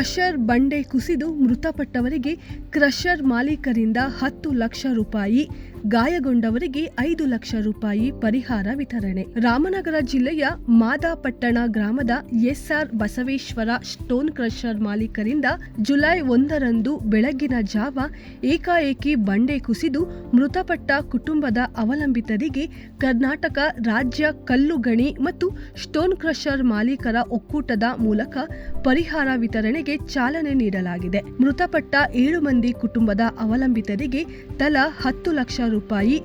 Crusher ಬಂಡೆ ಕುಸಿದು ಮೃತಪಟ್ಟವರಿಗೆ crusher ಮಾಲೀಕರಿಂದ 10 ಲಕ್ಷ ರೂಪಾಯಿ, ಗಾಯಗೊಂಡವರಿಗೆ 5 ಲಕ್ಷ ರೂಪಾಯಿ ಪರಿಹಾರ ವಿತರಣೆ. ರಾಮನಗರ ಜಿಲ್ಲೆಯ ಮಾದಾಪಟ್ಟಣ ಗ್ರಾಮದ ಎಸ್ಆರ್ ಬಸವೇಶ್ವರ ಸ್ಟೋನ್ ಕ್ರಷರ್ ಮಾಲೀಕರಿಂದ ಜುಲೈ 1ರಂದು ಬೆಳಗಿನ ಜಾವ ಏಕಾಏಕಿ ಬಂಡೆ ಕುಸಿದು ಮೃತಪಟ್ಟ ಕುಟುಂಬದ ಅವಲಂಬಿತರಿಗೆ ಕರ್ನಾಟಕ ರಾಜ್ಯ ಕಲ್ಲು ಗಣಿ ಮತ್ತು ಸ್ಟೋನ್ ಕ್ರಷರ್ ಮಾಲೀಕರ ಒಕ್ಕೂಟದ ಮೂಲಕ ಪರಿಹಾರ ವಿತರಣೆಗೆ ಚಾಲನೆ ನೀಡಲಾಗಿದೆ. ಮೃತಪಟ್ಟ 7 ಮಂದಿ ಕುಟುಂಬದ ಅವಲಂಬಿತರಿಗೆ ತಲಾ 10 ಲಕ್ಷ ರೂಪಾಯಿ,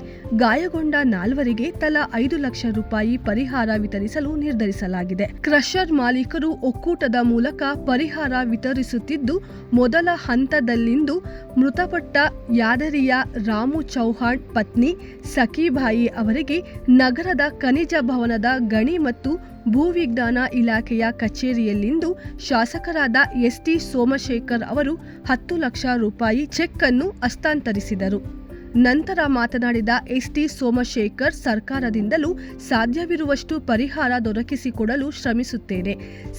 ಗಾಯಗೊಂಡ 4ವರಿಗೆ ತಲಾ 5 ಲಕ್ಷ ರೂಪಾಯಿ ಪರಿಹಾರ ವಿತರಿಸಲು ನಿರ್ಧರಿಸಲಾಗಿದೆ. ಕ್ರಷರ್ ಮಾಲೀಕರು ಒಕ್ಕೂಟದ ಮೂಲಕ ಪರಿಹಾರ ವಿತರಿಸುತ್ತಿದ್ದು, ಮೊದಲ ಹಂತದಲ್ಲಿಂದು ಮೃತಪಟ್ಟ ಯಾದರಿಯ ರಾಮು ಚೌಹಾಣ್ ಪತ್ನಿ ಸಖೀಬಾಯಿ ಅವರಿಗೆ ನಗರದ ಖನಿಜ ಭವನದ ಗಣಿ ಮತ್ತು ಭೂವಿಜ್ಞಾನ ಇಲಾಖೆಯ ಕಚೇರಿಯಲ್ಲಿಂದು ಶಾಸಕರಾದ ಎಸ್ಟಿ ಸೋಮಶೇಖರ್ ಅವರು 10 ಲಕ್ಷ ರೂಪಾಯಿ ಚೆಕ್ ಅನ್ನು ಹಸ್ತಾಂತರಿಸಿದರು. ನಂತರ ಮಾತನಾಡಿದ ಎಸ್ಟಿ ಸೋಮಶೇಖರ್, ಸರ್ಕಾರದಿಂದಲೂ ಸಾಧ್ಯವಿರುವಷ್ಟು ಪರಿಹಾರ ದೊರಕಿಸಿಕೊಡಲು ಶ್ರಮಿಸುತ್ತೇನೆ.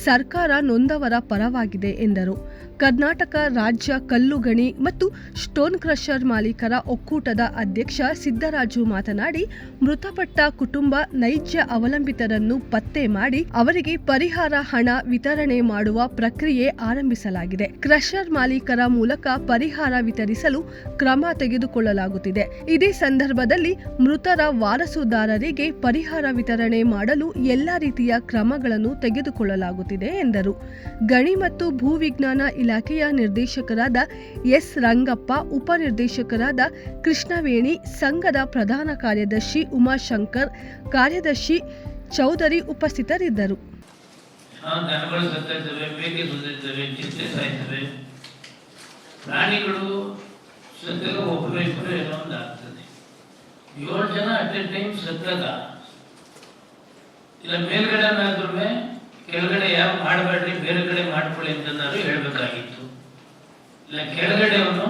ಸರ್ಕಾರ ನೊಂದವರ ಪರವಾಗಿದೆ ಎಂದರು. ಕರ್ನಾಟಕ ರಾಜ್ಯ ಕಲ್ಲು ಗಣಿ ಮತ್ತು ಸ್ಟೋನ್ ಕ್ರಷರ್ ಮಾಲೀಕರ ಒಕ್ಕೂಟದ ಅಧ್ಯಕ್ಷ ಸಿದ್ದರಾಜು ಮಾತನಾಡಿ, ಮೃತಪಟ್ಟ ಕುಟುಂಬ ನೈಜ ಅವಲಂಬಿತರನ್ನು ಪತ್ತೆ ಮಾಡಿ ಅವರಿಗೆ ಪರಿಹಾರ ಹಣ ವಿತರಣೆ ಮಾಡುವ ಪ್ರಕ್ರಿಯೆ ಆರಂಭಿಸಲಾಗಿದೆ. ಕ್ರಷರ್ ಮಾಲೀಕರ ಮೂಲಕ ಪರಿಹಾರ ವಿತರಿಸಲು ಕ್ರಮ ತೆಗೆದುಕೊಳ್ಳಲಾಗುತ್ತಿದೆ. ಇದೇ ಸಂದರ್ಭದಲ್ಲಿ ಮೃತರ ವಾರಸುದಾರರಿಗೆ ಪರಿಹಾರ ವಿತರಣೆ ಮಾಡಲು ಎಲ್ಲಾ ರೀತಿಯ ಕ್ರಮಗಳನ್ನು ತೆಗೆದುಕೊಳ್ಳಲಾಗುತ್ತಿದೆ ಎಂದರು. ಗಣಿ ಮತ್ತು ಭೂವಿಜ್ಞಾನ ಇಲಾಖೆಯ ನಿರ್ದೇಶಕರಾದ ಎಸ್ ರಂಗಪ್ಪ, ಉಪನಿರ್ದೇಶಕರಾದ ಕೃಷ್ಣವೇಣಿ, ಸಂಘದ ಪ್ರಧಾನ ಕಾರ್ಯದರ್ಶಿ ಉಮಾಶಂಕರ್, ಕಾರ್ಯದರ್ಶಿ ಚೌಧರಿ ಉಪಸ್ಥಿತರಿದ್ದರು. ಪ್ರಾಣಿಗಳು ಒಬ್ಬರು ಇಬ್ಬರು ಏನೋ ಒಂದು ಆಗ್ತದೆ. 7 ಜನ ಅಟ್ ಎ ಟೈಮ್ ಸತ್ತಾಗ ಇಲ್ಲ ಮೇಲ್ಗಡೆನಾದ್ರೂ ಕೆಳಗಡೆ ಯಾರು ಮಾಡಬೇಡ್ರಿ, ಬೇರೆ ಕಡೆ ಮಾಡ್ಕೊಳ್ಳಿ ಅಂತನಾದ್ರು ಹೇಳ್ಬೇಕಾಗಿತ್ತು. ಇಲ್ಲ ಕೆಳಗಡೆಯವನು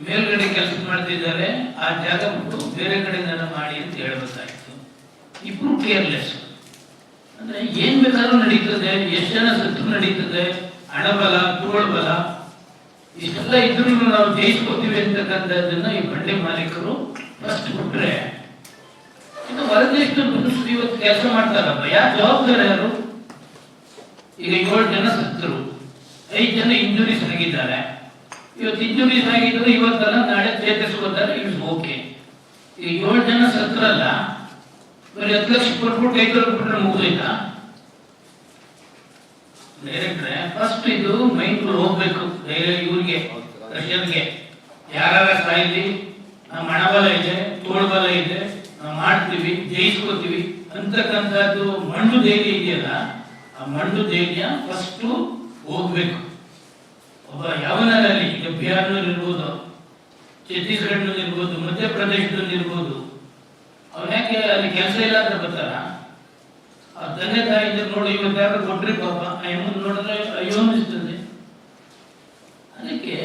ಮೇಲ್ಗಡೆ ಕೆಲಸ ಮಾಡ್ತಿದ್ದಾರೆ, ಆ ಜಾಗ ಬಿಟ್ಟು ಬೇರೆ ಕಡೆ ಮಾಡಿ ಅಂತ ಹೇಳ್ಬೇಕಾಗಿತ್ತು. ಇಬ್ರು ಕೇರ್ಲೆಸ್. ಅಂದ್ರೆ ಏನ್ ಬೇಕಾದ್ರೂ ನಡೀತದೆ, ಎಷ್ಟು ಜನ ಸತ್ತು ನಡೀತದೆ, ಹಣಬಲ, ತೋಳ್ಬಲ ಇಷ್ಟೆಲ್ಲ ಇದ್ರೂ ನಾವು ಜಯಿಸ್ಕೋತೀವಿ ಅಂತಕ್ಕಂಥದ್ದನ್ನ ಈ ಬಂಡೆ ಮಾಲೀಕರು ಫಸ್ಟ್ ಬಿಟ್ರೆ, ಇನ್ನು ಹೊರದೇಶದ ಮನುಷ್ಯರು ಇವತ್ತು ಕೆಲಸ ಮಾಡ್ತಾರಪ್ಪ, ಯಾರು ಜವಾಬ್ದಾರಿ ಯಾರು? ಈಗ 7 ಜನ ಸತ್ತರು, 5 ಜನ ಇಂಜುರೀಸ್ ಆಗಿದ್ದಾರೆ. ಇವತ್ತು ಇಂಜುರೀಸ್ ಆಗಿದ್ರು, ಇವತ್ತಲ್ಲ ನಾಳೆ ಚೇತರಿಸ್ಕೋತಾರೆ, ಇಟ್ಸ್ ಓಕೆ. ಈಗ 7 ಜನ ಸತ್ತರಲ್ಲ, ಬರೀ 10 ಲಕ್ಷ ಕೊಟ್ಬಿಟ್ಟು 5 ಲಕ್ಷ ಬಿಟ್ರೆ ಮುಗಿದೋಯ್ತಾ? ಡೈರೆಕ್ಟ್ರೆ ಫಸ್ಟ್ ಇದು ಮೈಂಡ್ ಹೋಗ್ಬೇಕು ಇವ್ರಿಗೆ, ರಷ್ಯನ್ಗೆ. ಯಾರ ಸಾಯಿಲಿ, ನಮ್ಮ ಹಣಬಲ ಇದೆ, ತೋಳ್ಬಲ ಇದೆ, ನಾವು ಮಾಡ್ತೀವಿ, ಜಯಿಸ್ಕೋತೀವಿ ಅಂತಕ್ಕಂಥದ್ದು ಮಂಡು ಧೈರ್ಯ ಇದೆಯಲ್ಲ, ಆ ಮಂಡು ಧೈರ್ಯ ಫಸ್ಟ್ ಹೋಗ್ಬೇಕು. ಒಬ್ಬ ಯಾವನಲ್ಲಿ, ಈಗ ಬಿಹಾರ್ನಲ್ಲಿ ಇರ್ಬೋದು, ಛತ್ತೀಸ್ಗಢ್ನಲ್ಲಿ ಇರ್ಬೋದು, ಮಧ್ಯಪ್ರದೇಶದಲ್ಲಿ ಇರ್ಬೋದು, ಅವ್ರು ಯಾಕೆ ಅಲ್ಲಿ ಕೆಲಸ ಇಲ್ಲ ಅಂತ ಬರ್ತಾರ? ಆ ತಂದೆ ತಾಯಿ ನೋಡಿ ಇವತ್ತು ಯಾರು ಕೊಟ್ರಿ ಪಾಪ, ಅಮ್ಮನ್ ನೋಡಿದ್ರೆ ಅಯ್ಯೋ ಅನಿಸ್ತದೆ. ಅದಕ್ಕೆ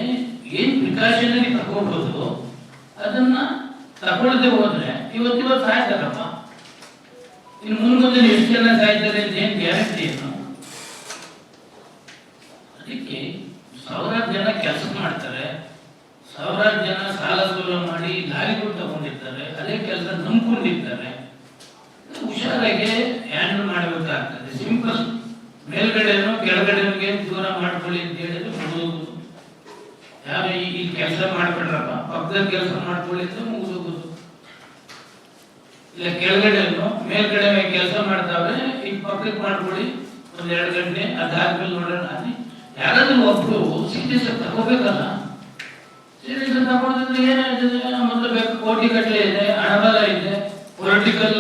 ಏನ್ ಪ್ರಿಕಾಷನರಿ ತಗೋಬಹುದು ಅದನ್ನ ತಗೊಳ್ಳದೆ ಹೋದ್ರೆ ಇವತ್ತು ಸಾಯ್ತಾರಪ್ಪ. ಇನ್ನು ಮುಂದೆ ಎಷ್ಟು ಜನ ಸಾಯ್ತಾರೆ ಅಂತ ಏನ್ ಗ್ಯಾರಂಟಿ ಏನು? ಅದಕ್ಕೆ 1000 ಜನ ಕೆಲಸ ಮಾಡ್ತಾರೆ, 1000 ಜನ ಸಾಲ ಸೋಲ ಮಾಡಿ ಲಾರಿಗಳು ತಗೊಂಡಿರ್ತಾರೆ, ಅದೇ ಕೆಲಸ ನಂಬ್ಕೊಂಡಿರ್ತಾರೆ. ಹುಷಾರಾಗಿ ಹ್ಯಾಂಡಲ್ ಮಾಡಬೇಕಾಗ್ತದೆ. ಸಿಂಪಲ್ ಮೇಲ್ಗಡೆನೋ ಕೆಳಗಡೆಗೆ ದೂರ ಮಾಡ್ಕೊಳ್ಳಿ ಅಂತ ಹೇಳಿದ್ರೆ ಮುಗಿದೋಗುದು. ಯಾರು ಈ ಕೆಲಸ ಮಾಡ್ಬಿಡ್ರಪ್ಪ, ಪಕ್ಕದ ಕೆಲಸ ಮಾಡ್ಕೊಳ್ಳಿ ಅಂತ ಮುಗಿದೋಗುದು. ಇಲ್ಲ ಕೆಳಗಡೆನೋ ಮೇಲ್ಗಡೆ ಕೆಲಸ ಮಾಡ್ತಾವೆ, ಈಗ ಪಕ್ಕಕ್ಕೆ ಮಾಡ್ಕೊಳ್ಳಿ 1-2 ಗಂಟೆ, ಅದಾದ್ಮೇಲೆ ನೋಡೋಣ. ಅಲ್ಲಿ ಯಾರಾದ್ರೂ ಒಬ್ರು ಸೀರಿಯಸ್ ತಗೋಬೇಕಲ್ಲ. ಸೀರಿಯಸ್ ತಗೊಳ್ಳೋದ್ರೆ ಏನಾಗ್ತದೆ? ಮೊದಲು ಬೇಕು, ಕೋಟಿ ಗಟ್ಟಲೆ ಇದೆ, ಹಣಬಲ ಇದೆ, ಪೊಲಿಟಿಕಲ್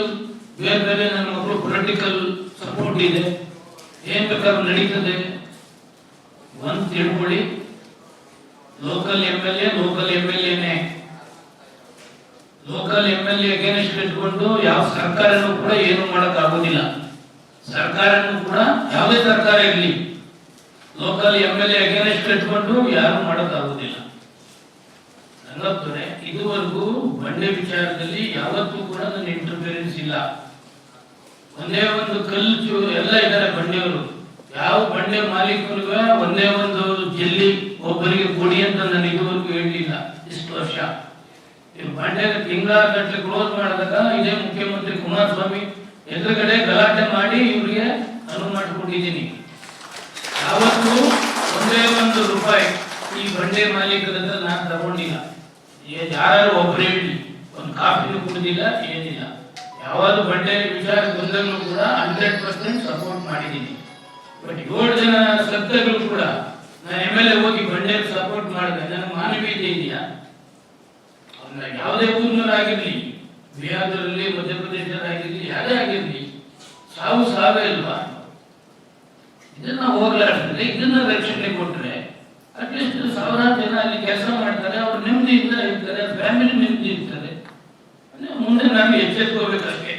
ಬೇರೆ ಬೇರೆ ನನ್ನ ಮಕ್ಕಳು ಪೊಲಿಟಿಕಲ್ ಸಪೋರ್ಟ್ ಇದೆ, ಏನ್ ಬೇಕಾದ್ರೂ ನಡೀತದೆ. ಒಂದ್ ತಿಳ್ಕೊಳ್ಳಿ, ಲೋಕಲ್ MLA ಲೋಕಲ್ MLAನೇ. ಲೋಕಲ್ MLA ಅಗೇನೆಸ್ಟ್ ಇಟ್ಕೊಂಡು ಯಾವ ಸರ್ಕಾರನೂ ಕೂಡ ಏನು ಮಾಡಕ್ ಆಗೋದಿಲ್ಲ. ಸರ್ಕಾರನೂ ಕೂಡ ಯಾವುದೇ ಸರ್ಕಾರ ಇರಲಿ, ಲೋಕಲ್ MLA ಅಗೇನೆಸ್ಟ್ ಇಟ್ಕೊಂಡು ಯಾರು ಮಾಡಕ್ ಆಗೋದಿಲ್ಲ. ರಂಗಪ್ಪರೇ, ಇದುವರೆಗೂ ಬಂಡೆ ವಿಚಾರದಲ್ಲಿ ಯಾವತ್ತೂ ಕೂಡ ನನ್ನ ಇಂಟರ್ಫಿಯರೆನ್ಸ್ ಇಲ್ಲ. ಒಂದೇ ಒಂದು ಕಲ್ಲು ಎಲ್ಲ ಇದ್ದಾರೆ ಬಂಡೆಯವರು, ಯಾವ ಬಂಡೆ ಮಾಲೀಕರಿಗೂ ಒಂದೇ ಒಂದು ಜಲ್ಲಿ ಒಬ್ಬರಿಗೆ ಕೊಡಿ ಅಂತ ನಾನು ಇದುವರೆಗೂ ಹೇಳಲಿಲ್ಲ ಇಷ್ಟು ವರ್ಷ. ಬಂಡೆ ತಿಂಗಳಗಟ್ಟಲೆ ಕ್ಲೋಸ್ ಮಾಡಿದಾಗ ಇದೇ ಮುಖ್ಯಮಂತ್ರಿ ಕುಮಾರಸ್ವಾಮಿ ಎದುರುಗಡೆ ಗಲಾಟೆ ಮಾಡಿ ಇವರಿಗೆ ಅನುವು ಮಾಡಿಕೊಟ್ಟಿದ್ದೀನಿ. ಯಾವತ್ತೂ ಒಂದೇ ಒಂದು ರೂಪಾಯಿ ಈ ಬಂಡೆ ಮಾಲೀಕರ ಹತ್ರ ನಾನು ತಗೊಂಡಿಲ್ಲ. ಯಾರು ಒಬ್ಬರು ಹೇಳಿ ಒಂದು ಕಾಫಿನೂ ಕುಡಿದಿಲ್ಲ, ಏನಿಲ್ಲ. ಯಾವಾದ್ರು ಬಂಡೆ ವಿಚಾರ ಬಂದಾಗಲೂ ಕೂಡ 100% ಸಪೋರ್ಟ್ ಮಾಡಿದ್ದೀನಿ. ಬಟ್ 7 ಜನ ಸತ್ತಗಳು ಕೂಡ ನಾನು MLA ಹೋಗಿ ಬಂಡೆ ಸಪೋರ್ಟ್ ಮಾಡಿದೆ. ನನಗೆ ಮಾನವೀಯತೆ ಇದೆಯಾ? ಯಾವುದೇ ಊರಿನವರಾಗಿರ್ಲಿ, ಬಿಹಾರದಲ್ಲಿ, ಮಧ್ಯಪ್ರದೇಶದಲ್ಲಾಗಿರ್ಲಿ, ಯಾರೇ ಆಗಿರ್ಲಿ, ಸಾವು ಸಾವೇ ಇಲ್ವಾ? ಇದನ್ನ ಹೋಗ್ಲಾಡಿದ್ರೆ, ಇದನ್ನ ರಕ್ಷಣೆ ಕೊಟ್ಟರೆ ಅಟ್ಲೀಸ್ಟ್ ಸಾವಿರಾರು ಜನ ಅಲ್ಲಿ ಕೆಲಸ ಮಾಡ್ತಾರೆ, ಅವ್ರು ನೆಮ್ಮದಿಯಿಂದ ಇರ್ತಾರೆ, ಫ್ಯಾಮಿಲಿ ನೆಮ್ಮದಿ ಇರ್ತಾರೆ. ಮುಂದೆ ನಾವು ಎಚ್ಚೆತ್ಕೋಬೇಕಷ್ಟೇ.